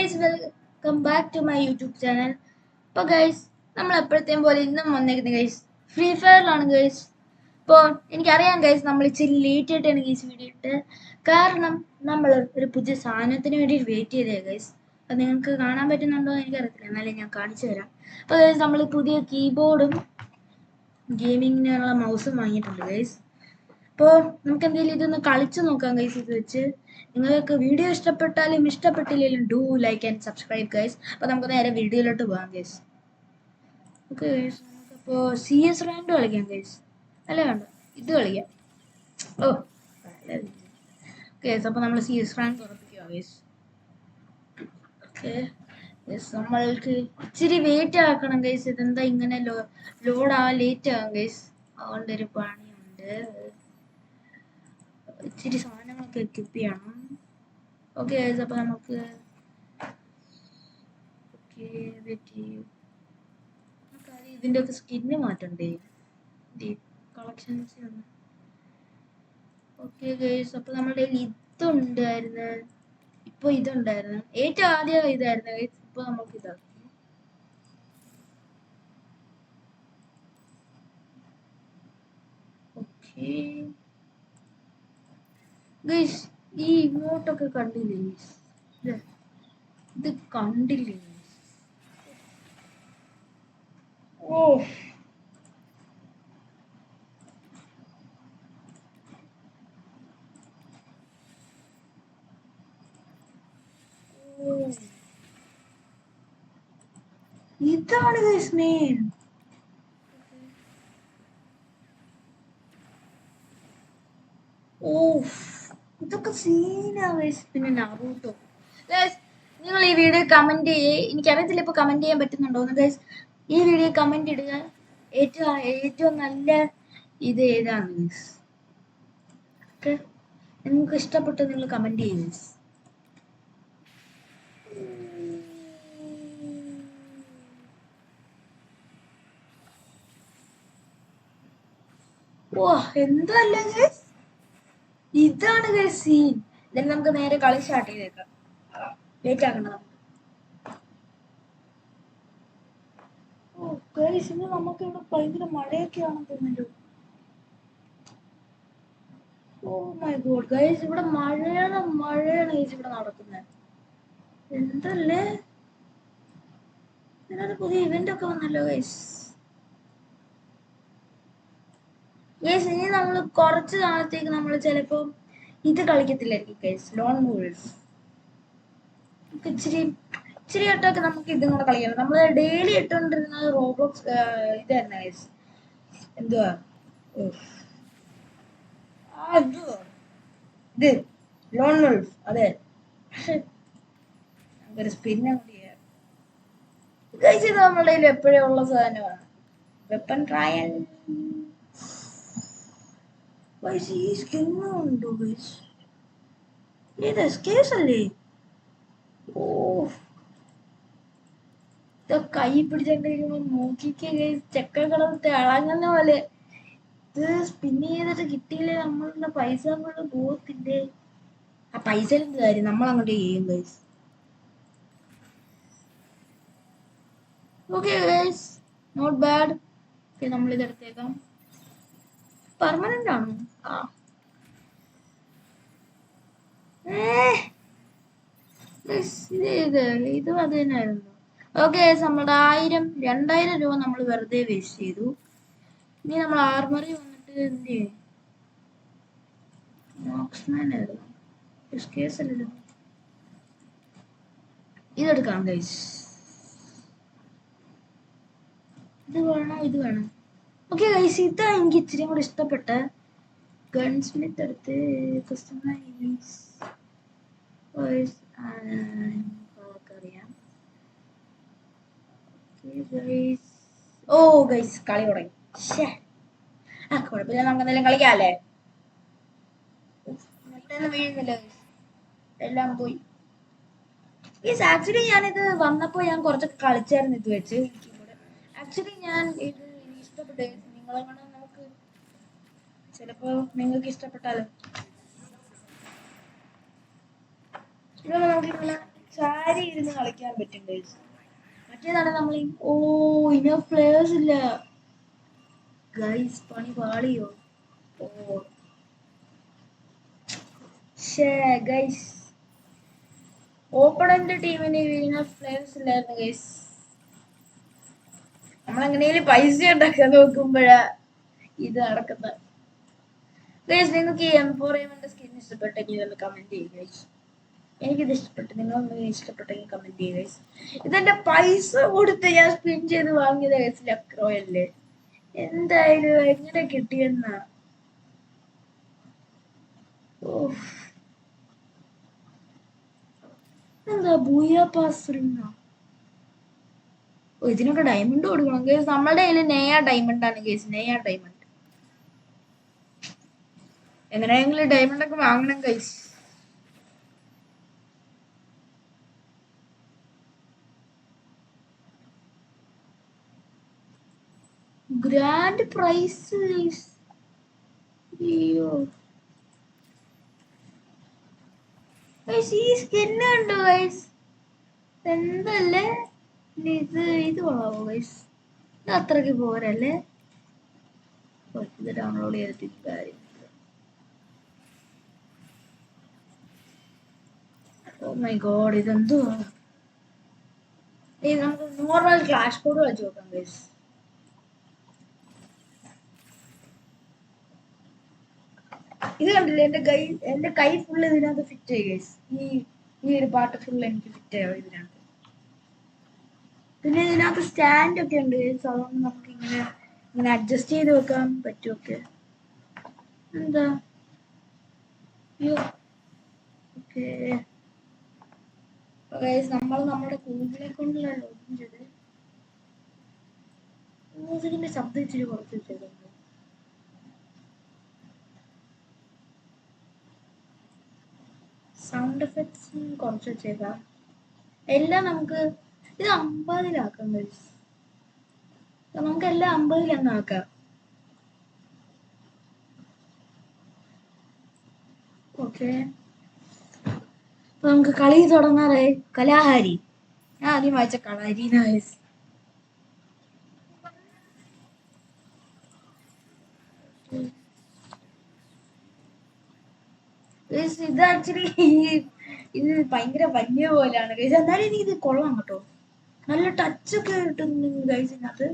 Guys, welcome back to my YouTube channel. അപ്പോൾ guys, നമ്മൾ എപ്പോഴത്തെയും പോലെ ഇന്നും വന്നേക്കുന്നത് ഗൈസ് ഫ്രീ ഫയറിലാണ് ഗൈസ്. അപ്പോൾ എനിക്കറിയാം ഗൈസ്, നമ്മൾ ഇച്ചിരി ലേറ്റ് ആയിട്ടാണ് ഗൈസ് വീഡിയോ ഇട്ട്. കാരണം നമ്മൾ ഒരു പുതിയ സാധനത്തിന് വേണ്ടി വെയിറ്റ് ചെയ്തേ ഗൈസ്. അത് നിങ്ങൾക്ക് കാണാൻ പറ്റുന്നുണ്ടോ എന്ന് എനിക്കറിയത്തില്ല, എന്നാലും ഞാൻ കാണിച്ചു തരാം. അപ്പോൾ ഗൈസ്, നമ്മൾ പുതിയ കീബോർഡും ഗെയിമിങ്ങിനുള്ള മൗസും വാങ്ങിയിട്ടുണ്ട് ഗൈസ്. അപ്പോൾ നമുക്ക് എന്തെങ്കിലും ഇതൊന്ന് കളിച്ചു നോക്കാം ഗൈസ്. ഇത് വെച്ച് നിങ്ങൾക്ക് വീഡിയോ ഇഷ്ടപ്പെട്ടാലും ഇഷ്ടപ്പെട്ടില്ലെങ്കിലും do like and subscribe guys. അപ്പോൾ നമുക്ക് നേരെ വീഡിയോയിലോട്ട് പോകാം ഗൈസ്. ഓക്കെ ഗൈസ്, നമുക്കപ്പോൾ CS റാങ്ക് കളിക്കാം ഗൈസ്. അല്ല വേണ്ട, ഇത് കളിക്കാം. ഓ ഗൈസ്, അപ്പോൾ നമ്മൾ CS റാങ്ക് ഉറപ്പിക്കുക ഗൈസ്. ഓക്കെ ഗൈസ്, നമ്മൾക്ക് ഇച്ചിരി വെയിറ്റ് ആക്കണം ഗൈസ്. ഇതെന്താ ഇങ്ങനെ ലോഡാവാൻ ലേറ്റ് ആകും ഗൈസ്. അതുകൊണ്ടൊരു പണിയുണ്ട്. ഇച്ചിരി സാധനങ്ങളൊക്കെ എക്വിപ്പ് ചെയ്യണം. ഓക്കെ ഗൈസ്, അപ്പോൾ നമുക്ക് ഇതിൻ്റെ ഒക്കെ സ്കിന്ന് മാറ്റണ്ടേ കളക്ഷൻസ്. ഓക്കെ ഗൈസ്, അപ്പോൾ നമ്മുടെ ഇതുണ്ടായിരുന്നു, ഇപ്പോൾ ഇതുണ്ടായിരുന്നു. ഏറ്റവും ആദ്യം ഇതായിരുന്നു ഗൈസ്. ഇപ്പോൾ നമുക്ക് ഇതാക്കി. ഓക്കെ ഗൈസ്, ഈ ഇമോട്ടൊക്കെ കണ്ടില്ലേ ഗൈസ്? ഇത് കണ്ടില്ലേ? ഓ ഇതാണ് ഗൈസ് മെയിൻ. ഓ ഇതൊക്കെ സീനാ ഗൈസ്. പിന്നെ നാറൂട്ടോ ഗൈസ്, നിങ്ങൾ ഈ വീഡിയോ കമന്റ് ചെയ്യേ. എനിക്കറിയത്തില്ല ഇപ്പോൾ കമന്റ് ചെയ്യാൻ പറ്റുന്നുണ്ടോന്ന് ഗൈസ്. ഈ വീഡിയോ കമന്റ് ഇടുക. ഏറ്റവും നല്ല ഇത് ഏതാണ് ഗൈസ്? ഓക്കെ, നിങ്ങൾക്ക് ഇഷ്ടപ്പെട്ട് നിങ്ങൾ കമന്റ് ചെയ്യും ഗൈസ്. ഓ എന്തല്ലേ ഗൈസ്, ഇതാണ് ഗൈസ് സീൻ. ഇതിൽ നമുക്ക് നേരെ കളി സ്റ്റാർട്ട് ചെയ്തേക്കാം. ലേറ്റ് ആക്കണം. ഓ ഗൈസ്, ഇന്ന് നമുക്ക് ഇവിടെ ഭയങ്കര മഴയൊക്കെയാണെന്ന് തോന്നുന്നു. ഓ മൈ ഗോഡ് ഗൈസ്, ഇവിടെ മഴയാണ് ഗൈസ് ഇവിടെ നടക്കുന്നത്. എന്തല്ലേ, ഇതിനകത്ത് പുതിയ ഇവന്റ് ഒക്കെ വന്നല്ലോ ഗൈസ്. ഗൈസ്, ഇനി നമ്മൾ കുറച്ച് നാളത്തേക്ക് നമ്മൾ ചിലപ്പോൾ ഇത് കളിക്കത്തില്ലായിരിക്കും ഗൈസ്, ലോൺ വോൾഫ്. ഇച്ചിരി ആയിട്ടൊക്കെ നമുക്ക് ഇതും കൂടെ കളിക്കണം. നമ്മൾ ഡെയിലി ഇട്ടുകൊണ്ടിരുന്നത് റോബ്ലോക്സ് ഇത് തന്നെ ഗൈസ്. എന്തുവാ ഇത് ലോൺ വോൾഫ്. അതെ, നമുക്കൊരു സ്പിന്നെ ചെയ്യാം ഗൈസ്. ഇത് നമ്മുടെ കയ്യിൽ എപ്പോഴും ഉള്ള സാധനമാണ്. Weapon trial guys. ഈ സ്കിന്നും ഉണ്ടോ ഗൈസ്? ഇത് സ്കേസ് അല്ലേ? ഓ കൈ പിടിച്ചോണ്ടിരിക്കുമ്പോ നോക്കിക്കേ ഗൈസ്, ചെക്ക കിടന്നിട്ട് ഇളങ്ങുന്ന പോലെ. ഇത് സ്പിൻ ചെയ്തിട്ട് കിട്ടിയില്ലേ നമ്മളുടെ പൈസ അങ്ങോട്ട് പോകത്തില്ലേ? ആ പൈസ എന്ത് കാര്യം, നമ്മൾ അങ്ങോട്ട് ചെയ്യും guys. Okay guys, not bad. Okay, നമ്മൾ ഇതെടുത്തേക്കാം. പെർമനന്റ് ആണോ? ആ ഇത് അത് തന്നെയായിരുന്നു. ഓക്കെ, നമ്മുടെ 2000 രൂപ നമ്മൾ വെറുതെ വേസ്റ്റ് ചെയ്തു. ഇനി നമ്മൾ ആർമറി വന്നിട്ട് എന്ത് ചെയ്യും? ഇതെടുക്കാം ഗൈസ്. ഇത് വേണം. ഓക്കെ ഗൈസ്, ഇതാ എനിക്ക് ഇച്ചിരി കൂടെ ഇഷ്ടപ്പെട്ട ഗൺ സ്മിത്ത് എടുത്ത് കസ്റ്റമൈസ് അറിയാം. ഓ ഗൈസ്, കളി തുടങ്ങി. കുഴപ്പമില്ല, നമുക്ക് എന്തെങ്കിലും കളിക്കാല്ലേ. വീഴുന്നില്ല, എല്ലാം പോയി. ആക്ച്വലി ഞാനിത് വന്നപ്പോൾ ഞാൻ കുറച്ചൊക്കെ കളിച്ചായിരുന്നു ഇത് വെച്ച്. ആക്ച്വലി ഞാൻ ഇത് ഇഷ്ടപ്പെട്ടു. നിങ്ങളെങ്ങനെ നമുക്ക് ചിലപ്പോ നിങ്ങൾക്ക് ഇഷ്ടപ്പെട്ടാലോ. ഇവിടെ നമുക്ക് ചായ ചാരി ഇരുന്ന് കളിക്കാൻ പറ്റും ഗൈസ്. മറ്റേതാണ് നമ്മൾ ഇന്ന പ്ലേയേഴ്സ് ഇല്ല ഗൈസ്, പണി പാളിയോ. ഓ ഗൈസ്, ഓപ്പണന്റ് ടീമിന് ഇനഫ് പ്ലേയേഴ്സ് ഇല്ലായിരുന്നു ഗൈസ്. നമ്മളെങ്ങനെയും പൈസ ഉണ്ടാക്കാൻ നോക്കുമ്പോഴാ ഇത് നടക്കുന്നത് ഗൈസ്. നിങ്ങൾക്ക് ഈ എംപോറിയമിന്റെ സ്കിൻ ഇഷ്ടപ്പെട്ടെങ്കിൽ ഒന്ന് കമന്റ് ചെയ്യുക ഗൈസ്. എനിക്കിത് ഇഷ്ടപ്പെട്ടു, നിങ്ങൾ ഇഷ്ടപ്പെട്ടെങ്കിൽ കമന്റ് ചെയ്യുക ഗൈസ്. ഇതെന്റെ പൈസ കൊടുത്ത് ഞാൻ സ്പിൻ ചെയ്ത് വാങ്ങിയത് ഗൈസ്, ലക്ക് റോയല്ലേ. എന്തായാലും എങ്ങനെ കിട്ടിയെന്നാ. എന്താ ബൂയാ പാസ്? ഇതിനൊക്കെ ഡയമണ്ട് കൊടുക്കണം ഗൈസ്. നമ്മളുടെ കയ്യിൽ നെയ്യാ ഡയമണ്ട് ആണ് ഗൈസ്, നെയ്യാ ഡയമണ്ട്. എങ്ങനെയെങ്കിലും ഡയമണ്ട് ഒക്കെ വാങ്ങണം ഗൈസ്. Grand prize guys. അയ്യോ ഗൈസ്, ഈ സ്കിന്ന് കണ്ടോ ഗൈസ്, എന്തല്ലേ ഇത് കൊള്ളാവോ ഗൈസ്? ഇത് അത്രക്ക് പോരല്ലേ. ഇത് ഡൗൺലോഡ് ചെയ്തിട്ട് കാര്യം. ഓ മൈ ഗോഡ്, ഇതെന്തുവാ? നമുക്ക് നോർമൽ ക്ലാഷ് കോഡ് കളിച്ച് നോക്കാം ഗൈസ്. ഇത് കണ്ടില്ലേ, എന്റെ കൈ ഫുള്ള് ഇതിനകത്ത് ഫിറ്റ് ആയി ഗൈസ്. ഈ ഒരു പാട്ട് ഫുള്ള് എനിക്ക് ഫിറ്റ് ആയോ ഇതിനകത്ത്. പിന്നെ ഇതിനകത്ത് സ്റ്റാൻഡ് ഒക്കെ ഉണ്ട് ഗൈസ്, അതുകൊണ്ട് നമുക്ക് ഇങ്ങനെ അഡ്ജസ്റ്റ് ചെയ്ത് വെക്കാൻ പറ്റുമൊക്കെ. എന്താ അയ്യോ ഓക്കെ ഗൈസ്, നമ്മൾ നമ്മുടെ കൂട്ടിനെ കൊണ്ടുള്ള ലോഗിൻ ചെയ്ത് മ്യൂസിക്കിന്റെ ശബ്ദം ഇച്ചിരി കുറച്ച് വെച്ചേക്കുന്നത്. സൗണ്ട് എഫക്ട്സ് കുറച്ച് വെച്ചേക്കാം. എല്ലാം നമുക്ക് ഇത് 50-ലാക്കാം ഗൈസ്. നമുക്ക് എല്ലാം 50-ൽ ആക്കാം. ഓക്കെ, അപ്പൊ നമുക്ക് കളി തുടങ്ങാറായി. കലാഹാരി, ഞാൻ ആദ്യം വായിച്ച കളരി ഗൈസ്. ഇത് ആക്ച്വലി ഇത് ഭയങ്കര വലിയ പോലെയാണ് ഗൈസ്. എന്നാലും എനിക്ക് ഇത് കൊള്ളാം കേട്ടോ, നല്ല ടച്ച് ഒക്കെ കിട്ടുന്നു ഗൈസ് ഇതിനകത്ത്.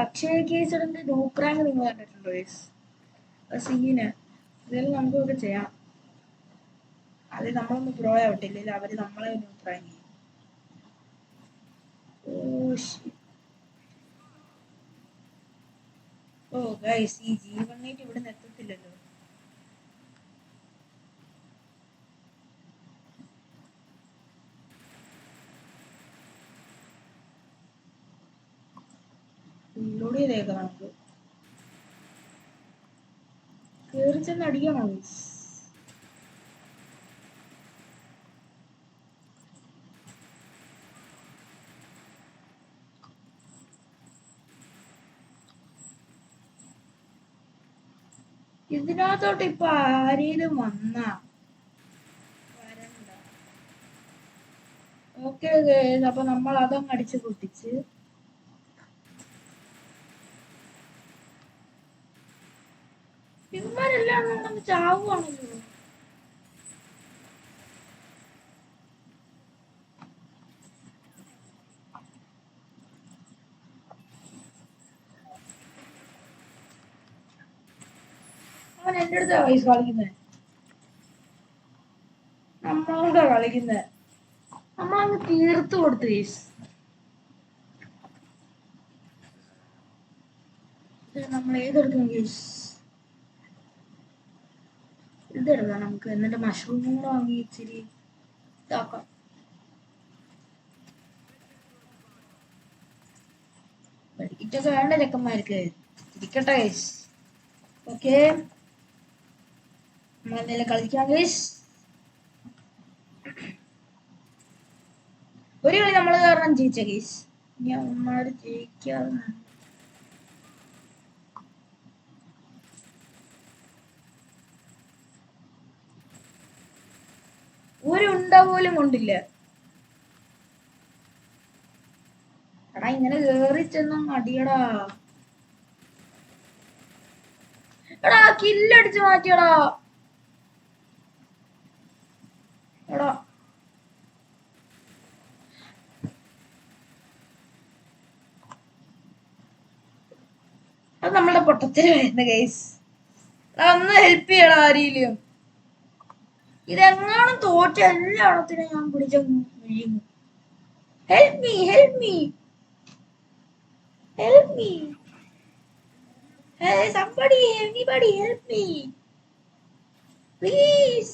അക്ഷയ കേസറിന്റെ ഡൂപ്രാങ്ക് നിങ്ങൾ കണ്ടിട്ടുണ്ടോ ഗൈസ്? സീന് ഇതെല്ലാം നമുക്കൊക്കെ ചെയ്യാം. അത് നമ്മളൊന്ന് പ്രോ ആവട്ടില്ല, അവര് നമ്മളെ ഡൂപ്രാങ്ക് ചെയ്യും. ഓ ഗൈസ്, ഈ ജീവനായിട്ട് ഇവിടെ എത്തത്തില്ലല്ലോ. ലോഡ് ചെയ്തേക്കാം, നമുക്ക് കേറി ചെന്ന് അടിക്കണോ ഗൈസ്? ഇതിനകത്തോട്ട് ഇപ്പൊ ആരേലും വരണ്ട. ഓക്കെ, അപ്പൊ നമ്മൾ അതങ്ങ് അടിച്ച് പൊട്ടിച്ച് ഇവന്മാരെല്ലാം കൊണ്ടൊന്ന് ചാവുകയാണല്ലോ. അവൻ എന്റെ അടുത്താ വയസ്സ് കളിക്കുന്നത്, നമ്മളോടാ കളിക്കുന്നത്. നമ്മളങ്ങ് തീർത്ത് കൊടുത്തു ഗൈസ്. നമ്മൾ ഏതെടുക്കും ഗൈസ്? ഇതെടുക്കാം നമുക്ക്. എന്നിട്ട് മഷ്റൂം കൂടെ വാങ്ങി ഇച്ചിരി ഇതാക്കാം. ഇതൊക്കെ വേണ്ട ചെക്കന്മാർക്ക്, ഇരിക്കട്ടെ ഗൈസ്. ഓക്കെ, നമ്മളെന്തെങ്കിലും കളിക്കാം ഗൈസ്. ഒരു കളി നമ്മൾ കാരണം ജയിച്ച ഗൈസ്. ഇനി അവന്മാര് ജയിക്കാതെ ഉണ്ട പോലും കൊണ്ടില്ല. എടാ ഇങ്ങനെ കേറി ചെന്നും അടിയടാ. എടാ കില്ലടിച്ച് മാറ്റിയടാ. എടാ അത് നമ്മളുടെ പൊട്ടത്തിന് വരുന്ന ഗൈസ്. ഒന്ന് ഹെൽപ്പ് ചെയ്യണം ആരെയും. ഇതെങ്ങാനും തോറ്റ എല്ലായിടത്തിനും ഞാൻ പിടിച്ച വിഴുങ്ങും. Help me, help me, help me. Hey, somebody, anybody help me. Please.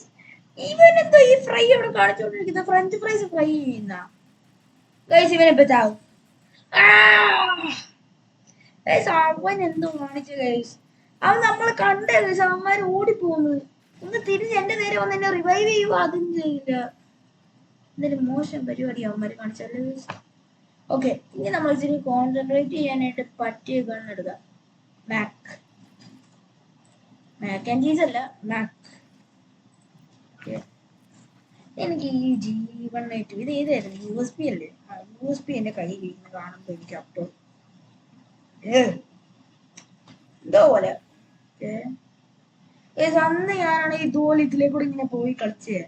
ഇവൻ എന്തോ ഈ ഫ്രൈ അവിടെ കാണിച്ചോണ്ടിരിക്കുന്ന ഫ്രഞ്ച് ഫ്രൈസ് ഫ്രൈ ചെയ്യുന്ന ഗൈസ്. ഇവനെ പറ്റാവും. അവൻ എന്തോ കാണിച്ച ഗൈസ്. അവൻ നമ്മൾ കണ്ട ഗൈസ്. അവന്മാര് ഓടിപ്പോകുന്നത്. ഒന്ന് തിരിഞ്ഞ് എന്റെ നേരെ വന്ന് എന്നെ റിവൈവ് ചെയ്യുക അതും ചെയ്യില്ല. എന്തൊരു മോശം പരിപാടി അവന്മാര് കാണിച്ചല്ലേ ഗൈസ്. ഓക്കെ, ഇനി നമ്മൾ ഇച്ചിരി കോൺസെൻട്രേറ്റ് ചെയ്യാനായിട്ട് പറ്റിയ ഗൺ എടുക്കാം. മാക് ആൻഡ് ചീസ് അല്ല, മാക്. എനിക്ക് ഈ G1A2 ഇത് ഏതായിരുന്നു? USB അല്ലേ? USB എന്റെ കയ്യിൽ ഇരിക്കുന്ന കാണുമ്പോ എനിക്ക് അപ്പൊ എന്തോ പോലെ. അന്ന് ഞാനാണ് ഇതുപോലെ ഇതിലേക്കൂടെ ഇങ്ങനെ പോയി കളിച്ചേ.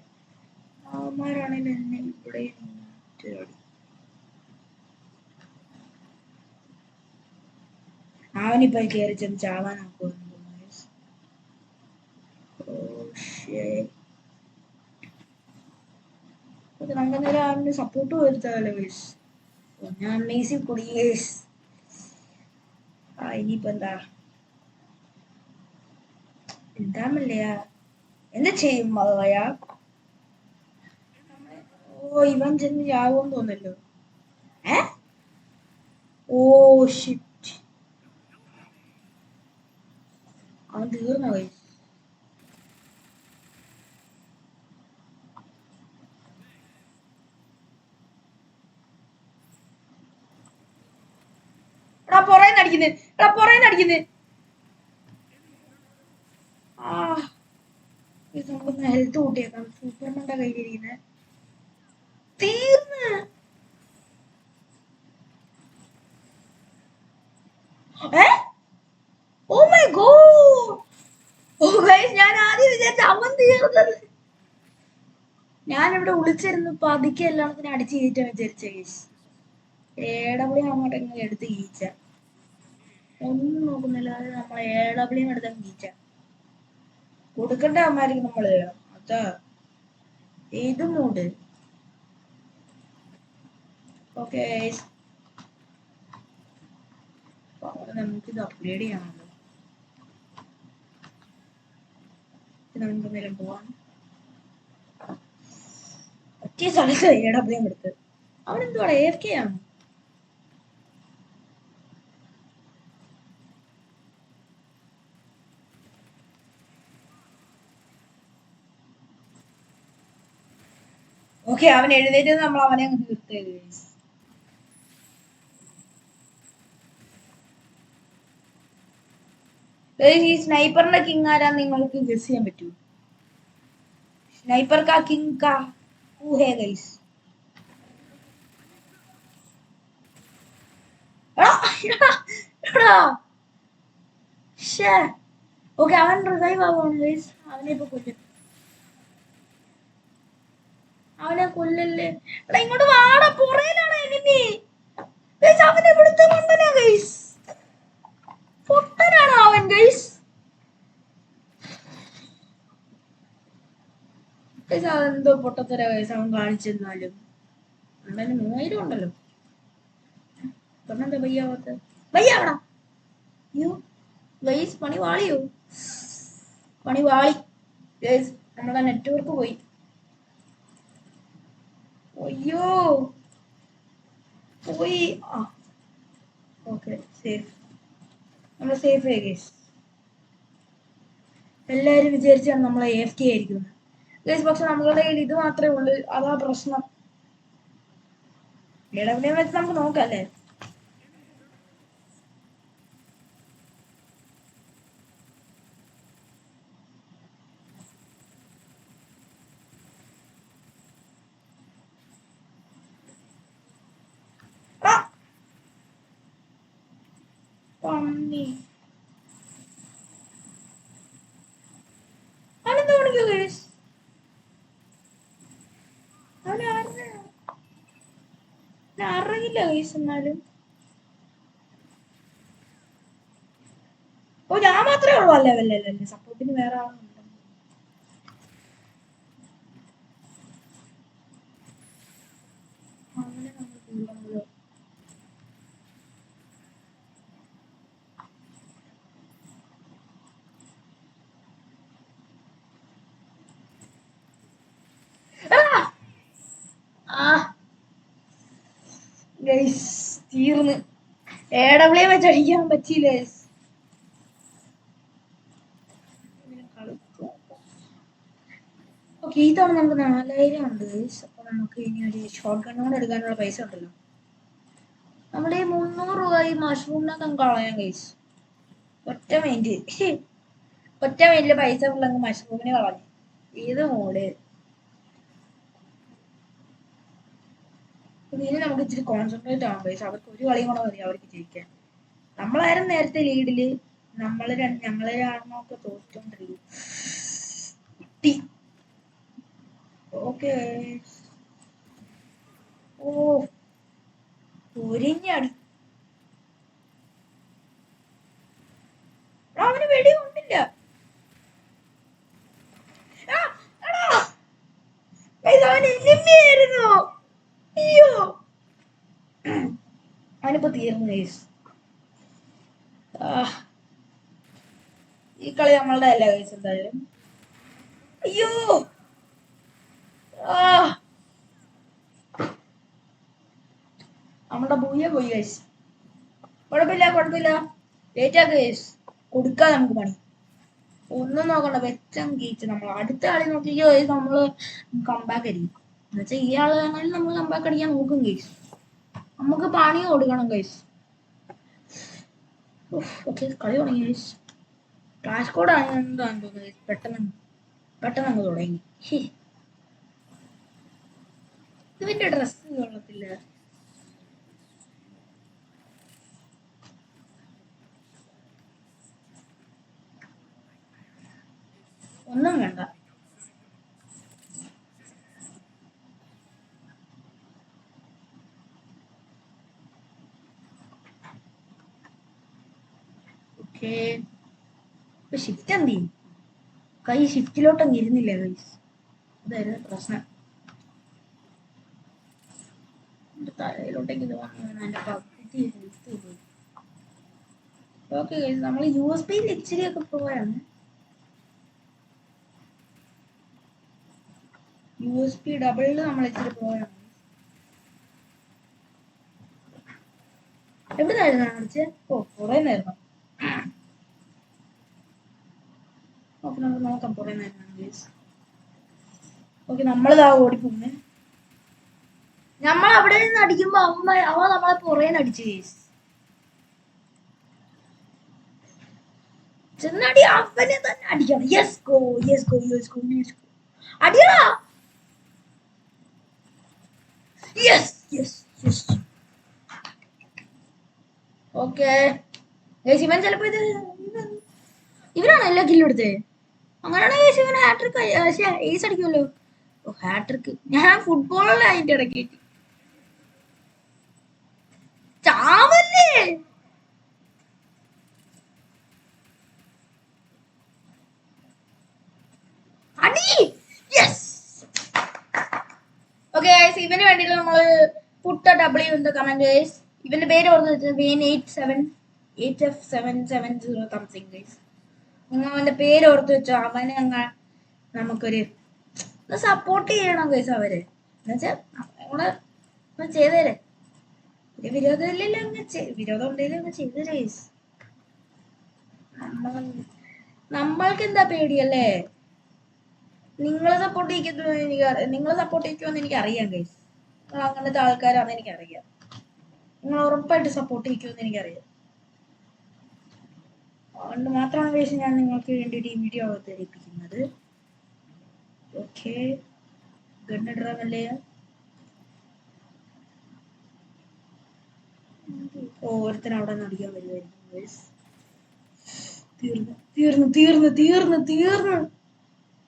അവന്മാരാണെങ്കിൽ എന്നെ ഇവിടെ അവനിപ്പോ കയറി ചെന്ന് ചാവാനാക്കുവാ. നമുക്ക് നേരെ അവന് സപ്പോർട്ട് വരുത്താമല്ലോ ഗൈസ്. ഞാൻ അമേസിങ് കൂടി ഗൈസ്. ഇനിയിപ്പോ എന്താമല്ലയാ എന്താ ചെയ്യും മതയാ. ഓ ഇവൻ ചെന്ന് ചാവുമെന്ന് തോന്നല്ലോ. ഓ ഷിറ്റ്, അവൻ തീർന്നോ ഗൈസ്? പുറേന്നടിക്കുന്നത്. നമുക്കൊന്ന് ഹെൽത്ത് കൂട്ടിയേക്കാം. സൂപ്പർമന്റെ കയ്യിലിരിക്കുന്നത് തീർന്ന്. Oh my god. Oh guys, ഞാൻ ആദ്യം വിചാരിച്ച അവൻ തീർന്നത്. ഞാനിവിടെ വിളിച്ചിരുന്നു പതുക്കെ എല്ലാത്തിനും അടിച്ച് കയറ്റാൻ വിചാരിച്ച ഗൈസ്. AW അങ്ങോട്ടെങ്കിലും എടുത്ത് കീച്ച. ഒന്നും നോക്കുന്നില്ല. അത് നമ്മളെ AW എടുത്ത കീച്ച കൊടുക്കണ്ട അമ്മാരിക്ക് നമ്മള്. അതാ ഏത് മൂഡ്. ഓക്കെ, നമുക്കിത് അപ്ഗ്രേഡ് ചെയ്യാമല്ലോ. നമുക്ക് നേരം പോവാം. പറ്റിയ സ്ഥലത്ത് AW എടുത്ത്. അവനെന്തുവാ AFK ആണ്? ഓക്കെ, അവൻ എഴുന്നേറ്റ് നമ്മൾ അവനെ അങ്ങ് തീർത്തത്. ഈ സ്നൈപ്പറിന്റെ കിങ് ആരാന്ന് നിങ്ങൾക്ക് ഗസ് ചെയ്യാൻ പറ്റൂ? സ്നൈപ്പർ കാ കിങ് കാ ഹൂ ഹേ ഗൈസ്? ഓക്കെ, അവൻ റിവൈവ് ആവുകയാണ് ഗൈസ്. അവനെ ഇപ്പൊ കൊല്ലും. അവനെ കൊല്ലല്ലേ. എടാ ഇങ്ങോട്ട് വാടാ, പുറയിലാണ് എനിമി ഗൈസ്. അവനെ ഇവിടുത്തെ മണ്ടനാ ഗൈസ്. പൊട്ടനാണോ അവൻ ഗൈസ്? അതെന്തോ പൊട്ടത്തര ഗൈസ് അവൻ കാണിച്ചെന്നാലും. അവന് 3000 ഉണ്ടല്ലോ. പെണ്ണെന്താ ബയ്യാവാത്ത? ബയ്യാവടാ. അയ്യോ ഗൈസ്, പണി വാളിയോ? പണി വാളി ഗൈസ്. നമ്മളെ നെറ്റ്വർക്ക് പോയി. അയ്യോ പോയി. Okay, safe. നമ്മൾ സേഫ് ആയി ഗൈസ്. എല്ലാരും വിചാരിച്ചാണ് നമ്മളെ AFK ആയിരിക്കുന്നത് ഗൈസ്. പക്ഷെ നമ്മളുടെ കയ്യിൽ ഇത് മാത്രമേ ഉള്ളൂ. അതാ പ്രശ്നം. AW വെച്ച് നമുക്ക് നോക്കാം അല്ലേ? പന്നി അവനെന്താ കാണിക്കോ ഗൈസ്? അറിയില്ല ഗൈസ്. എന്നാലും ഓ ഞാൻ മാത്രമേ ഉള്ളൂ അല്ലേ ലെവലല്ലേ? സപ്പോർട്ടിന് വേറെ ആളുണ്ട്. അങ്ങനെ നമ്മൾ തീർന്ന് AW വെച്ചടിക്കാൻ പറ്റിയില്ല. ഓക്കെ, ഈ തവണ നമുക്ക് 4000 ഉണ്ട് ഗൈസ്. അപ്പൊ നമുക്ക് ഇനി ഒരു ഷോർട്ട് ഗണ്ണോട് എടുക്കാനുള്ള പൈസ ഉണ്ടല്ലോ. നമ്മുടെ ഈ 300 രൂപ ഈ മഷ്റൂമിനൊക്കെ കളയാം ഗൈസ്. ഒറ്റ മൈൻഡില് പൈസ ഉള്ളങ്ങ് മഷ്റൂമിന് കളഞ്ഞു. ഏത് മോഡ് ഇനി നമുക്ക് ഇച്ചിരി കോൺസെൻട്രേറ്റ് ആവാം ഗൈസ്. അവർക്ക് ഒരു കളിയും കൂടെ മതി അവർക്ക് ജയിക്കാൻ. നമ്മളായിരുന്നു നേരത്തെ ലീഡില്. ഞങ്ങളാണൊക്കെ തോറ്റോണ്ടിരിക്കും. ഓക്കെ ഓ ഒരിഞ്ഞടി അവന് വെടി കൊണ്ടില്ല. അയ്യോ അവനിപ്പോ തീർന്നു ഗൈസ്. ഈ കളി നമ്മളുടെ അല്ല ഗൈസ് എന്തായാലും. അയ്യോ നമ്മളുടെ ബൂയ പോയി ഗൈസ്. കുഴപ്പമില്ല ലേറ്റ് ആക്ക് ഗൈസ്. കൊടുക്കാം നമുക്ക് പണി. ഒന്നും നോക്കണ്ട, വെച്ചം കീച്ച്. നമ്മൾ അടുത്ത കളി നോക്കിക്കോ ഗൈസ്. നമ്മള് കമ്പാക്ക് അടിക്കും. എന്നുവെച്ചാൽ ഈ ആള് ആണെങ്കിലും നമ്മൾ കമ്പാക്ക് അടിക്കാൻ നോക്കും ഗൈസ്. നമുക്ക് പണി കൊടുക്കണം ഗൈസ്. ഓക്കെ, കളി തുടങ്ങി ഗൈസ്. ക്ലാഷ് കോഡ് ആണെന്ന് തോന്നുന്നു ഗൈസ്. പെട്ടെന്ന് അങ്ങ് തുടങ്ങി. ഇതിന്റെ ഡ്രസ് കൊള്ളത്തില്ല. ഒന്നും വേണ്ട. ഓക്കെ, ഇപ്പൊ ഷിഫ്റ്റ് എന്ത് ചെയ്യും? കൈ ഷിഫ്റ്റിലോട്ടങ്ങ് ഇരുന്നില്ല ഗൈസ്. അതായിരുന്നു പ്രശ്നം. തലയിലോട്ടേക്ക് എന്റെ പകുതി ഹെൽത്ത് പോയി. ഓക്കെ ഗൈസ്, നമ്മൾ USB ഇച്ചിരിയൊക്കെ പോയാണ്. USB ഡബിളില് നമ്മൾ ഇച്ചിരി പോയാണ്. എവിടുന്നായിരുന്നു കാണിച്ചേ? ഓ, കുറെ നേരം. ഓക്കെ, നമുക്ക് നോക്കാം കുറെ നേരം ഗൈസ്. ഓക്കെ, നമ്മളിതാ ഓടിപ്പോന്നെ. നമ്മൾ അവിടെ നിന്ന് അടിക്കുമ്പോ അവ നമ്മളെ പുറേന്ന് അടിച്ചു ഗൈസ്. ചെന്നടി അവനെ തന്നെ അടിക്കണം. യെസ് ഗോ അടിയടാ. യെസ് ഓക്കെ ഗൈസ്, ഇവൻ ചിലപ്പോ ഇവനാണ് എല്ലാ കില്ലും എടുത്തേ. അങ്ങനെയാണെങ്കിൽ ഗൈസ് ഇവൻ ഹാട്രിക് ഏസ് അടിക്കുമല്ലോ. ഓ, ഹാട്രിക്. ഞാൻ ഫുട്ബോളിൽ അതിന്റെ ഇടയ്ക്ക് ചാവല്ലേ. അടി. യെസ്. ഓക്കെ ഗൈസ്, ഇവന് വേണ്ടിയിട്ട് നമ്മള് Putta W in the comment guys. ഇവന്റെ പേര് ഓർന്ന് വെച്ചാൽ VN878F770 സംതിങ് ഗൈസ്. നിങ്ങൾ അവന്റെ പേര് ഓർത്ത് വെച്ചോ. അവനെ അങ്ങ് നമുക്കൊരു സപ്പോർട്ട് ചെയ്യണം ഗൈസ്. അവര് എന്നുവെച്ചാ നമ്മള് ചെയ്തേരെ. വിരോധം ഇല്ലല്ലോ, വിരോധം ഉണ്ടെങ്കിലും അങ്ങ് ചെയ്തേരെ ഗൈസ്. നമ്മൾക്ക് എന്താ പേടിയല്ലേ? നിങ്ങളെ സപ്പോർട്ട് ചെയ്യിക്കുമെന്ന് എനിക്ക് അറിയാം ഗൈസ്. നിങ്ങൾ അങ്ങനത്തെ ആൾക്കാരാണെന്ന് എനിക്കറിയാം. നിങ്ങൾ ഉറപ്പായിട്ട് സപ്പോർട്ട് ചെയ്യിക്കുമെന്ന് എനിക്കറിയാം. അതുകൊണ്ട് മാത്രമാണ് ഗൈസ് ഞാൻ നിങ്ങൾക്ക് വേണ്ടിയിട്ട് ഈ വീഡിയോ അവതരിപ്പിക്കുന്നത്. ഓക്കെ, ഗണ്ണിടറമല്ലേ. ഓരോരുത്തരും അവിടെ നിന്ന് അടിക്കാൻ വരുമായിരിക്കും. തീർന്നു തീർന്നു തീർന്നു തീർന്നു തീർന്നു.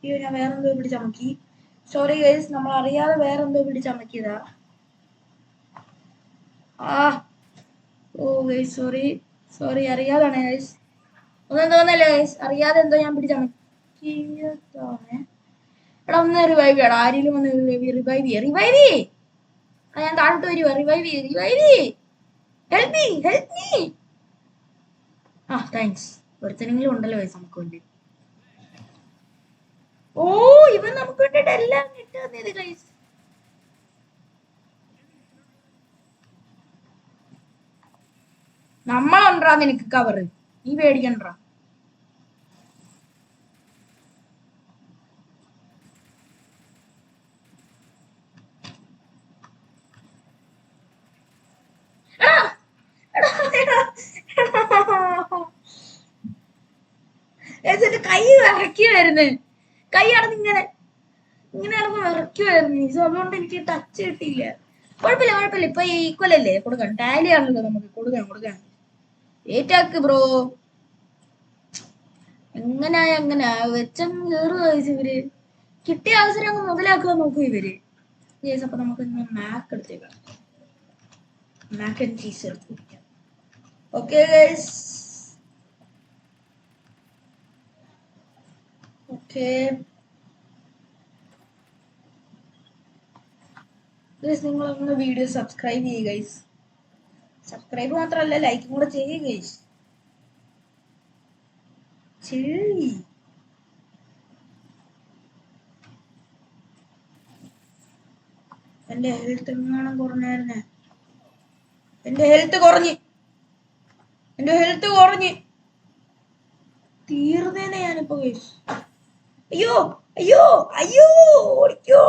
അയ്യോ, ഞാൻ വേറെന്തോ പിടിച്ചമക്കി. സോറി ഗൈസ്, നമ്മൾ അറിയാതെ വേറെന്തോ പിടിച്ചമക്കിയതാ. ഓ ഗൈസ്, സോറി സോറി, അറിയാതാണ് ഗൈസ്. ഒന്നും തോന്നല്ലേ ഗൈസ്, അറിയാതെ എന്തോ ഞാൻ പിടിച്ചമക്കിയതാണ്. എടാ ഒന്ന് റിവൈവ് ചെയ്യടാ, ആരെങ്കിലും ഒന്ന് റിവൈവ് ചെയ്യ. ഞാൻ താഴോട്ട് വരുവാ. Revive help me. താങ്ക്സ്. ഒരുത്തനെങ്കിലും ഉണ്ടല്ലോ ഗൈസ് നമുക്ക് വേണ്ടി. ഓ, ഇവൻ നമുക്ക് വേണ്ടിട്ട് എല്ലാം കിട്ടുന്നത് ഗൈസ്. നമ്മളുണ്ടാ നിനക്ക് കവറ്, നീ പേടിക്കണ്ട. എന്നിട്ട് കൈ വിറക്കി വരുന്നു. കൈ അടന്ന് ഇങ്ങനെ അടന്ന് വിറക്കി വരുന്നു. അതുകൊണ്ട് എനിക്ക് ടച്ച് കിട്ടിയില്ല. കുഴപ്പമില്ല, ഇപ്പൊ ഈക്വൽ അല്ലേ, കൊടുക്കാം. ടാലി ആണല്ലോ നമുക്ക്. കൊടുക്കാം. ഏറ്റാക്ക് ബ്രോ. എങ്ങനെയാ വെച്ചങ്ങ് കേറുക ഇവര്. കിട്ടിയ അവസരം അങ്ങ് മുതലാക്കുക നോക്കൂ ഇവര്. അപ്പൊ നമുക്ക് മാക്ക് എടുത്തേക്കാം. മാക്ക് ആൻഡ് ചീസ് എടുത്തിരിക്കാം. ഓക്കെ ഗൈസ്, ഓക്കെ ഗൈസ്, നിങ്ങളൊന്ന് വീഡിയോ സബ്സ്ക്രൈബ് ചെയ്യുക ഗൈസ്. സബ്സ്ക്രൈബ് മാത്രമല്ല, ലൈക്കും കൂടെ ചെയ്യുക ഗൈസ്. എന്റെ ഹെൽത്ത് എങ്ങാനും കുറഞ്ഞായിരുന്നേ. എന്റെ ഹെൽത്ത് കുറഞ്ഞ് തീർന്നേനെ ഞാനിപ്പോ ഗൈസ്. അയ്യോ ഓടിക്കോ.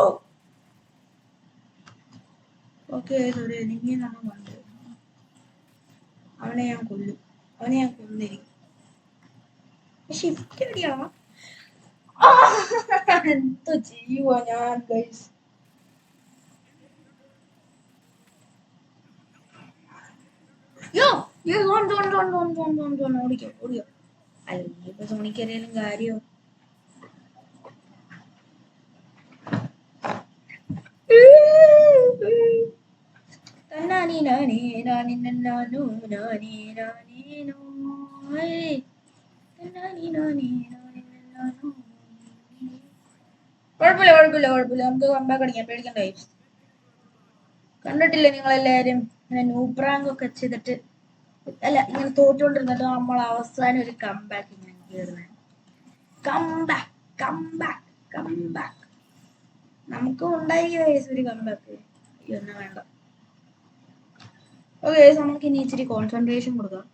ഓക്കെ, സോറി, നീ നമ്മൾ കണ്ടു. അവനെ ഞാൻ കൊന്നിരിക്കും. ഷിഫ്റ്റ് എവിടെയാ? എന്തോ ചെയ്യുവാ ഞാൻ ഗൈസ്. ഓടിക്കോ. അല്ലെങ്കിൽ ഇപ്പൊ സോണിക്കറിയാലും കാര്യോ. കുഴപ്പമില്ല, നമുക്ക് കമ്പാക്ക് അടിക്കാം. പേടിക്കണ്ട. കണ്ടിട്ടില്ലേ നിങ്ങളെല്ലാരും ഇങ്ങനെ നൂപ്രാങ്ക് ഒക്കെ ചെയ്തിട്ട്, അല്ല ഇങ്ങനെ തോറ്റുകൊണ്ടിരുന്നിട്ട് നമ്മൾ അവസാനം ഒരു കമ്പാക്ക് ഇങ്ങനെ കേറുന്നത്. കമ്പാക്ക് നമുക്ക് ഉണ്ടായി ഒരു കമ്പാക്ക്. ഒന്നും വേണ്ട. ഓക്കെ, നമുക്ക് ഇനി ഇച്ചിരി കോൺസെൻട്രേഷൻ കൊടുക്കാം.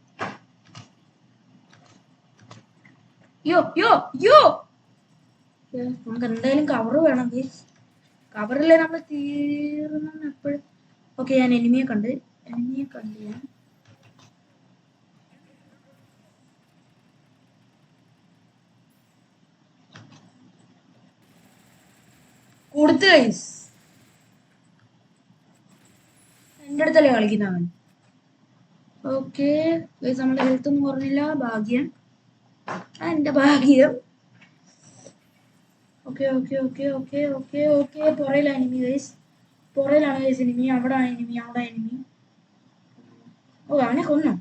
നമുക്ക് എന്തായാലും കവർ വേണം ഗൈസ്. കവറില്ലേ നമ്മൾ തീർന്നു എപ്പോഴും. ഓക്കെ, ഞാൻ എനിമിയെ കണ്ട് ഞാൻ കൊടുത്തു ഗൈസ്. എന്റെ അടുത്തല്ലേ കളിക്കുന്നവൻ. ഓക്കെ ഗൈസ്, നമ്മുടെ ഹെൽത്ത് ഒന്നും കുറഞ്ഞില്ല. ഭാഗ്യം, എന്റെ ഭാഗ്യം. ഓക്കെ. പുറയിലാണ് എനിമി ഗൈസ്. എനിമി. അവിടെ എനിമി. ഓ, അവനെ കൊന്നോ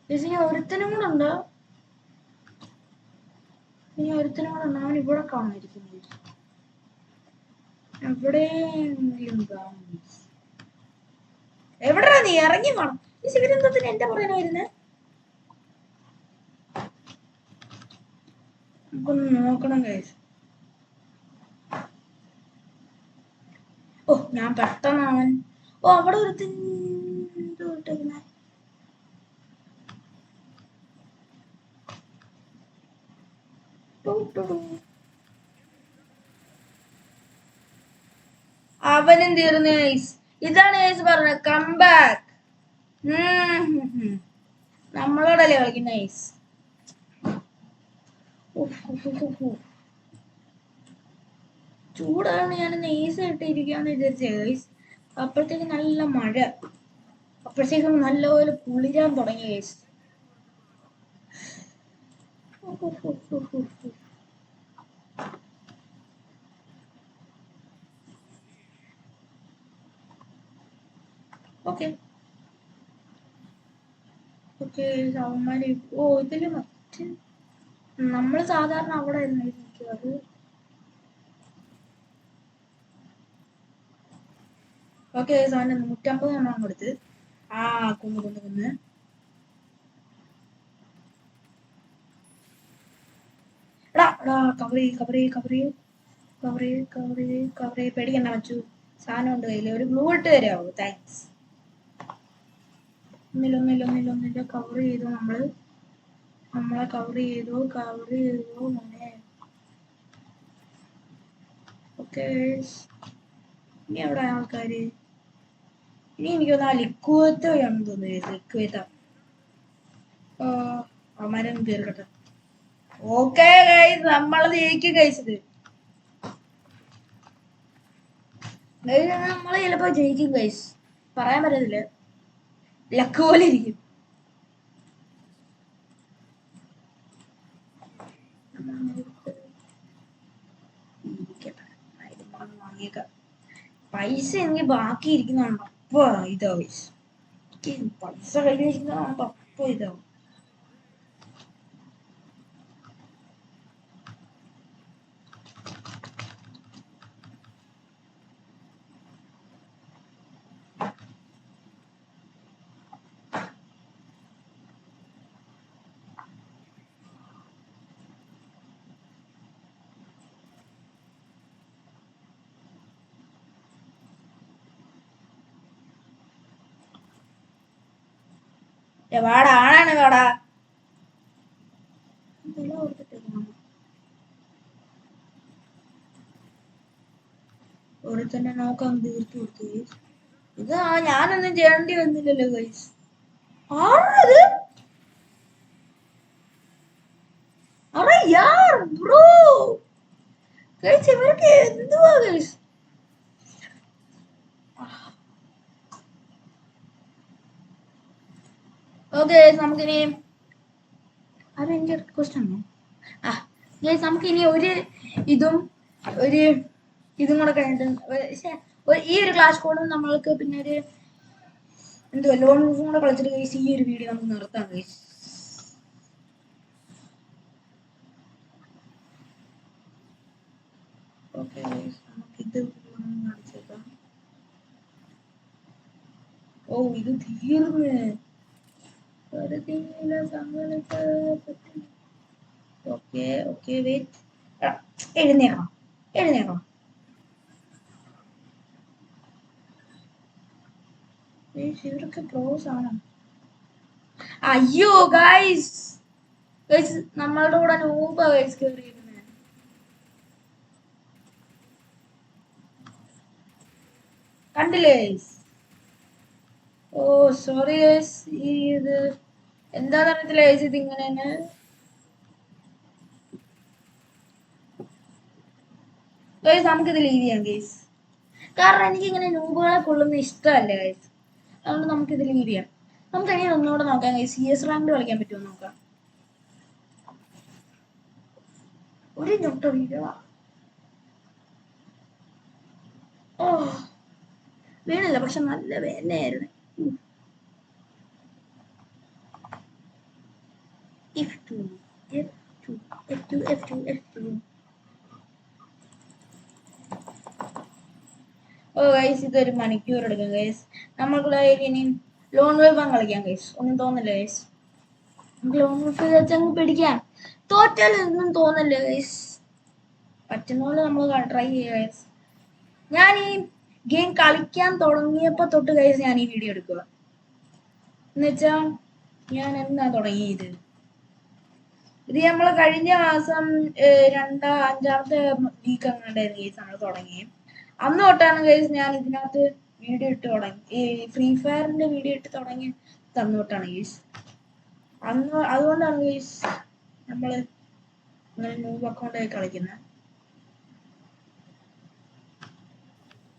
ഗൈസ്? ഇനി ഒരുത്തനും കൂടെ ഉണ്ടോ? അവൻ ഇവിടെ കാണാതിരിക്കുന്നു. എവിടെയാ നീ? ഇറങ്ങി വേണം. ഈ ശിവരന്തത്തിന് എന്റെ പുറകെ വരുന്നേ. നമുക്കൊന്ന് നോക്കണം ഗൈസ്. ഓ, ഞാൻ പെട്ടെന്ന് അവൻ. അവിടെ ഒരുത്തൻ അവനും തീർന്നു ഗൈസ്. ഇതാണ് ഗൈസ് പറഞ്ഞത് കംബാക്ക്. നമ്മളോടല്ലേ കളിക്കുന്ന ഗൈസ്. ചൂടാണ്. ഞാൻ നൈസായിട്ട് ഇരിക്കാന്ന് വിചാരിച്ചേ ഗൈസ്. അപ്പോഴത്തേക്ക് നല്ല മഴ. അപ്പോഴത്തേക്കും നല്ലപോലെ കുളിരാൻ തുടങ്ങി ഗൈസ്. ഓക്കെ ഓക്കെ അവന്മാര് ഇതില് മറ്റ് നമ്മള് സാധാരണ അവിടെ അത് ഓക്കെ അവന് 150 എണ്ണം കൊടുത്ത് കൊന്ന് എടാ കവറി പേടിക്കണ്ട വച്ചു സാധനം ഉണ്ട് കയ്യില് ഒരു ഗ്ലൂ ഇട്ട് തരാമോ താങ്ക്സ് ഒന്നില്ല കവർ ചെയ്തു നമ്മളെ കവർ ചെയ്തു മോനെ ഓക്കെ ഇനി എവിടെ ആൾക്കാര് ഇനി എനിക്ക് തോന്നുന്നു ലിക്വിഡാണെന്ന് തോന്നുന്നു ലിക്വിഡാ അവന്മാരൊന്നും തീർക്കട്ടെ ഓക്കെ ഗൈസ് നമ്മളത് ജയിക്കും കഴിച്ചത് നമ്മള് ചിലപ്പോ ജയിക്കും ഗൈസ് പറയാൻ പറ്റത്തില്ല ലക്ക് പോലെ ഇരിക്കും പൈസ എനിക്ക് ബാക്കി ഇരിക്കുന്നതാണ് അപ്പൊ ഇതാവും പൈസ കയ്യിലിരിക്കുന്നതാണ് അപ്പൊ ഇതാവും വാടാ ആണാണ് വാടാ ഓരോരുത്തന്നെ നോക്കാൻ തീർത്തു കൊടുത്തു ഇത് ഞാനൊന്നും ചെയ്യേണ്ടി വന്നില്ലല്ലോ ഗൈസ് ആരത് അറേ യാർ ബ്രോ ഗൈസ് ഇവർക്ക് എന്തുവാ ഗൈസ് ഓക്കെ നമുക്കിനി അത് എനിക്ക് റിക്വസ്റ്റ് ആണോ ഗൈസ് നമുക്കിനി ഇതും കൂടെ കഴിഞ്ഞിട്ട് ഈ ഒരു ക്ലാസ് കോഡും നമ്മൾക്ക് പിന്നെ ഒരു എന്തുവാ ലോൺ കൂടെ കളിച്ചിട്ട് ഗൈസ് ഈ ഒരു വീഡിയോ നമുക്ക് നിർത്താം ഗൈസ് ഓക്കെ നമുക്കിത് കാണിച്ചേക്കാം ഇത് തീർന്ന് ഓക്കെ വെയിറ്റ് എഴുന്നേക്കണം ഇവരൊക്കെ പ്രോസ് ആണ് അയ്യോ ഗൈസ് നമ്മളുടെ കൂടെ നൂബ ഗൈസ് കയറിയിരുന്നത് കണ്ടില്ലേ സോറി ഗൈസ് ഇത് എന്താന്ന് അറിയത്തില്ല ഗൈസ് ഇത് ഇങ്ങനെ തന്നെ ഗൈസ് നമുക്കിത് ലീവ് ചെയ്യാം ഗൈസ് കാരണം എനിക്ക് ഇങ്ങനെ നൂബുകളെ കൊള്ളുന്ന ഇഷ്ടമല്ല ഗൈസ് അതുകൊണ്ട് നമുക്കിത് ലീവ് ചെയ്യാം നമുക്ക് ഇനി ഒന്നുകൂടെ നോക്കാം ഗൈസ് CS റാങ്ക് കളിക്കാൻ പറ്റുമോ നോക്കാം ഒരു ഞൊട്ടോ വീണില്ല പക്ഷെ നല്ല വേദനയായിരുന്നു ഗൈസ് ഇതൊരു മണിക്കൂർ എടുക്കും ഗൈസ് നമുക്ക് ഇനി ലോൺ വെൽബം കളിക്കാം ഗൈസ് ഒന്നും തോന്നില്ല ഗൈസ് ലോൺ വെച്ച് പിടിക്കാം തോറ്റാലൊന്നും തോന്നില്ല ഗൈസ് പറ്റുന്ന പോലെ നമ്മൾ ട്രൈ ചെയ്യുക ഗൈസ് ഞാൻ ഈ ഗെയിം കളിക്കാൻ തുടങ്ങിയപ്പോ തൊട്ട് ഗൈസ് ഞാൻ ഈ വീഡിയോ എടുക്കുക എന്നുവെച്ചാ ഞാൻ എന്നാ തുടങ്ങിയത് ഇത് നമ്മള് കഴിഞ്ഞ മാസം 5-ാമത്തെ വീക്ക് അങ്ങാണ്ടായിരുന്നു ഗൈസ് നമ്മൾ തുടങ്ങി അന്ന് തൊട്ടാണ് ഗൈസ് ഞാൻ ഇതിനകത്ത് വീഡിയോ ഇട്ട് തുടങ്ങി ഈ ഫ്രീ ഫയറിന്റെ വീഡിയോ ഇട്ട് തുടങ്ങി തന്നു തൊട്ടാണ് ഗൈസ് അതുകൊണ്ടാണ് ഗൈസ് നമ്മള് ഇങ്ങനെ ന്യൂബ് അക്കൗണ്ടായി കളിക്കുന്നത്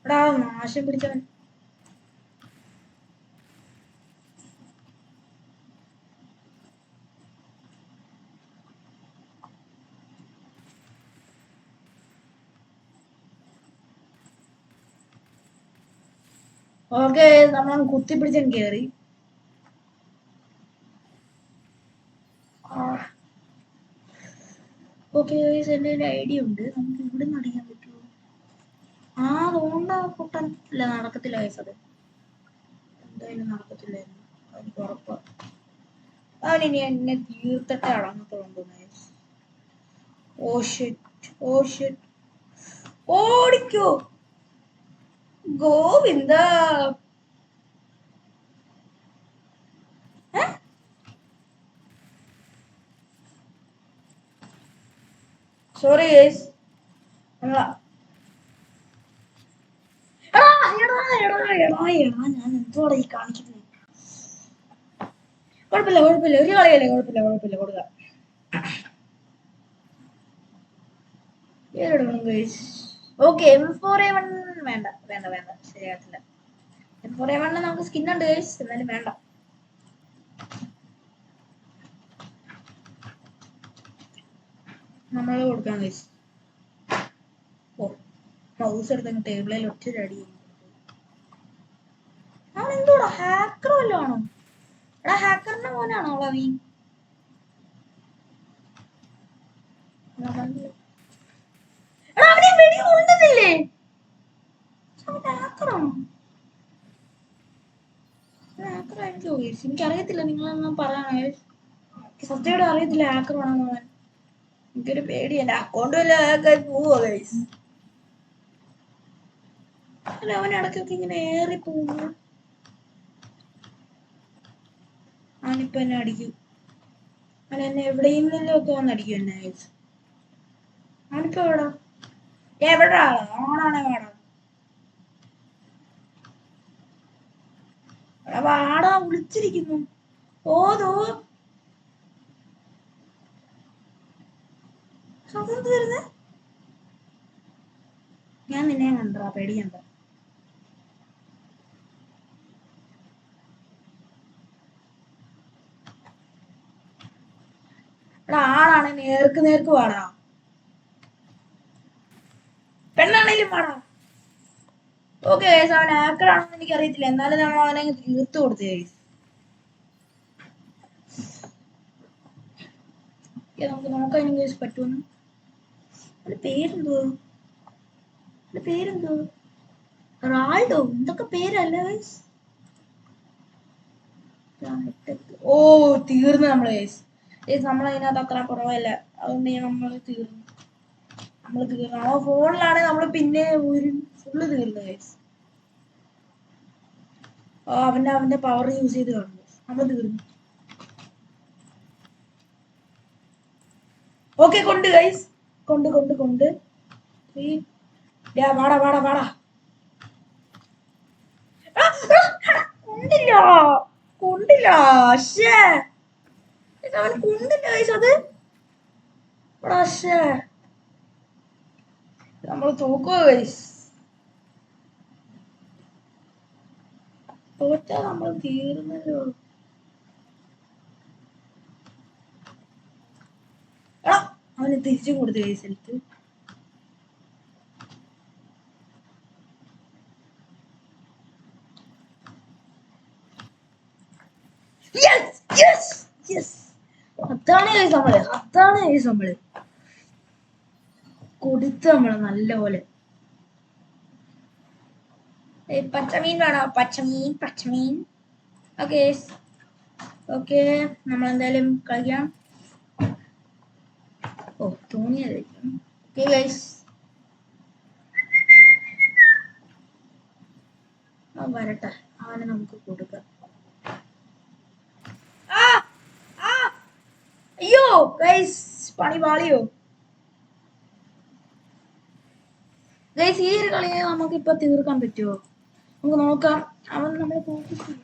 എടാ നാശം പിടിച്ചവൻ ഓക്കെ നമ്മളങ്ങ് കുത്തിപ്പിടിച്ചങ്ങ് കയറി. ഓക്കെ എൻ്റെ ഒരു ഐഡിയ ഉണ്ട്, നമുക്ക് ഇവിടെ നിന്ന് അടിക്കാൻ പറ്റുമോ? അതുകൊണ്ട് പൊട്ടൻ ഇല്ല, നടക്കത്തില്ല ഗൈസ്, അത് എന്തായാലും നടക്കത്തില്ലായിരുന്നു, എനിക്ക് ഉറപ്പാണ്. അവനിനി എന്നെ തീർത്തിട്ട് അടങ്ങത്തുള്ളൂ. ഓ ഷിറ്റ്, ഓ ഷിറ്റ്, ഓടിക്കോ ഗോവിന്ദ. Sorry guys. ഞാൻ എന്തോടെ ഈ കാണിക്കുന്നത്? കുഴപ്പമില്ല കുഴപ്പമില്ല, ഒരു കളിയല്ലേ, കുഴപ്പമില്ല കുഴപ്പമില്ല, കൊടുക്കാം. ഓക്കെ M4A1 വേണ്ട വേണ്ട വേണ്ട, ശരിയാകത്തില്ല. M4A1 നമുക്ക് സ്കിൻ ഉണ്ട് ഗൈസ്, എന്നാലും വേണ്ട. നമ്മൾ കൊടുക്കാം ഗൈസ്. ഓ മൗസ് എടുത്തങ്ങ് ടേബിളിൽ ഒറ്റൊരടി. അവൻ എന്തോടാ ഹാക്കർ വല്ലതും ആണോ? എടാ ഹാക്കറിന്റെ മോനാണോ നീ? എടാ അവനെ വെടി കൊണ്ടുന്നില്ലേ? എനിക്കറിയത്തില്ല, നിങ്ങളൊന്നും പറയണേ. സത്യമായിട്ട് അറിയത്തില്ല ഹാക്കർ ആണെന്ന്. അവൻ എനിക്കൊരു പേടി, എന്റെ അക്കൗണ്ട് വല്ല ഹാക്കായി പോവോ ഗൈസ്? അല്ല അവൻ ഇടയ്ക്കൊക്കെ ഇങ്ങനെ ഏറി പോകുന്നു. അവനിപ്പോ എന്നെ അടിക്കും, അവൻ എന്നെ എവിടെയെങ്കിലും ഒക്കെ വന്ന് അടിക്കും എന്നെ ഗൈസ്. അവനിപ്പോ എവിടാ? എവിടാ? ഓണാണെ വേണം. വാടാ വിളിച്ചിരിക്കുന്നു. ഓതോ വരുന്നേ? ഞാൻ നിന്നെ കണ്ടാ പേടിക്കണ്ട. എടാ ആണാണെ നേർക്ക് നേർക്ക് വാടാ, പെണ്ണാണേലും വാടാ. ഓക്കെ ഗൈസ്, അവൻ ഹാക്കറാണെന്ന് എനിക്ക് അറിയത്തില്ല, എന്നാലും നമ്മൾ അവനെ തീർത്ത് കൊടുത്തു ഗൈസ്. നമുക്ക് നോക്കാം ഇനി ഗൈസ് പറ്റുമെന്ന്. അവന്റെ പേരെന്തോ? അവന്റെ പേരെന്തോ? റാൾഡോ, എന്തൊക്കെ പേരല്ല ഗൈസ്. ഓ തീർന്നു നമ്മള് ഗൈസ്. നമ്മളതിനകത്ത് അത്ര കുറവല്ല, അതുകൊണ്ട് നമ്മൾ തീർന്നു. ആ ഫോണിലാണ് നമ്മൾ പിന്നെ ഒരു ഫുള്ള് തീർന്നു ഗൈസ്. അവന്റെ പവർ യൂസ് ചെയ്ത് കാണുന്നു, നമ്മൾ തീർന്നു. ഓക്കെ കൊണ്ട് ഗൈസ്, കൊണ്ട് കൊണ്ട് കൊണ്ട് വാടാ വാടാ വാടാ. കൊണ്ടില്ല കൊണ്ടില്ല, അവൻ കൊണ്ടില്ല ഗൈസ്. അത് നമ്മൾ തോക്കുവോ ഗൈസ്? തോറ്റാ നമ്മൾ തീർന്നല്ലോ. അവന് തിരിച്ചു കൊടുത്തു ഗൈസ് എനിക്ക്. അതാണ് ഗൈസ് നമ്മള്, അതാണ് ഗൈസ് നമ്മള് കൊടുത്ത് നമ്മള് നല്ല പോലെ. പച്ചമീൻ വേണോ? പച്ചമീൻ പച്ചമീൻ. ഓക്കെ ഓക്കെ, നമ്മളെന്തായാലും കളിക്കാം. ഓ തോന്നിയതായിരിക്കും. ഓക്കെ ഗൈസ്, വരട്ടെ, അവനെ നമുക്ക് കൊടുക്കാം. അയ്യോ ഗൈസ്, പണി പാളിയോ ഗൈസ്? ഈ ഒരു കളിയെ നമുക്ക് ഇപ്പൊ തീർക്കാൻ പറ്റുമോ? നമുക്ക് നോക്കാം. അവൻ നമ്മളെ ഫോക്കസ്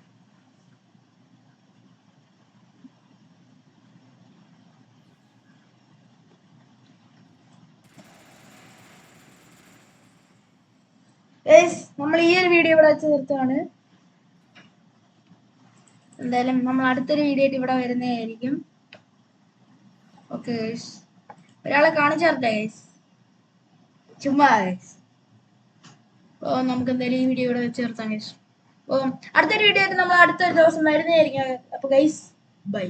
ഗൈസ്, നമ്മൾ ഈ ഒരു വീഡിയോ ഇവിടെ വെച്ച് നിർത്തുകയാണ്. എന്തായാലും നമ്മൾ അടുത്തൊരു വീഡിയോ ആയിട്ട് ഇവിടെ വരുന്നതായിരിക്കും. ഓക്കെ ഗൈസ്, ഒരാളെ കാണിച്ചാർട്ടെ ഗൈസ്, ചുമ്മാ ഗൈസ്. നമുക്ക് എന്തായാലും ഈ വീഡിയോ ഇവിടെ വെച്ച് നിർത്താം ഗൈസ്. അപ്പം അടുത്തൊരു വീഡിയോ ആയിട്ട് നമ്മൾ അടുത്തൊരു ദിവസം വരുന്നതായിരിക്കും. അപ്പോൾ ഗൈസ് ബൈ.